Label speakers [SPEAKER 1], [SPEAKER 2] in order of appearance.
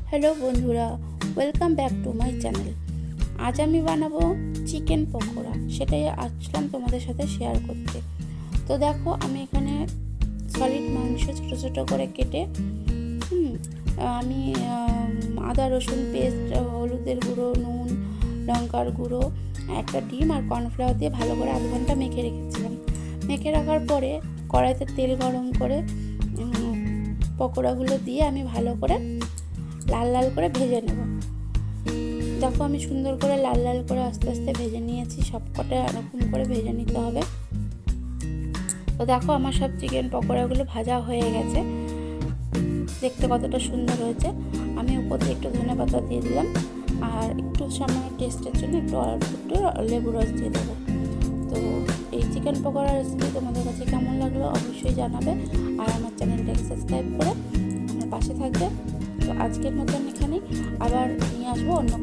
[SPEAKER 1] Hello বন্ধুরা, welcome back to my channel. আজ আমি বানাবো চিকেন পকোড়া, সেটাই আসলাম তোমাদের সাথে শেয়ার করতে। তো দেখো, আমি এখানে সলিড মাংস ছোটো ছোটো করে কেটে আমি আদা রসুন পেস্ট, হলুদের গুঁড়ো, নুন, লঙ্কার গুঁড়ো, একটা ডিম আর কর্নফ্লাওয়ার দিয়ে ভালো করে আধ ঘন্টা মেখে রেখেছিলাম। মেখে রাখার পরে কড়াইতে তেল গরম করে পকোড়াগুলো দিয়ে আমি ভালো করে লাল লাল করে ভেজে নেব। দেখো, আমি সুন্দর করে লাল লাল করে আস্তে আস্তে ভেজে নিয়েছি। সবকটা এরকম করে ভেজে নিতে হবে। তো দেখো, আমার সব চিকেন পকোড়াগুলো ভাজা হয়ে গেছে। দেখতে কতটা সুন্দর হয়েছে। আমি উপর দিয়ে একটু ধনেপাতা দিয়ে দিলাম, আর একটু সামান্য টেস্টের জন্য একটু লেবু রস দিয়ে দেবো। তো এই চিকেন পকোড়া রেসিপি তোমাদের কাছে কেমন লাগলো অবশ্যই জানাবে, আর আমার চ্যানেলটাকে সাবস্ক্রাইব করে আমার পাশে থাকবে। তো আজকের মতন এখানেই, আবার নিয়ে আসবো অন্য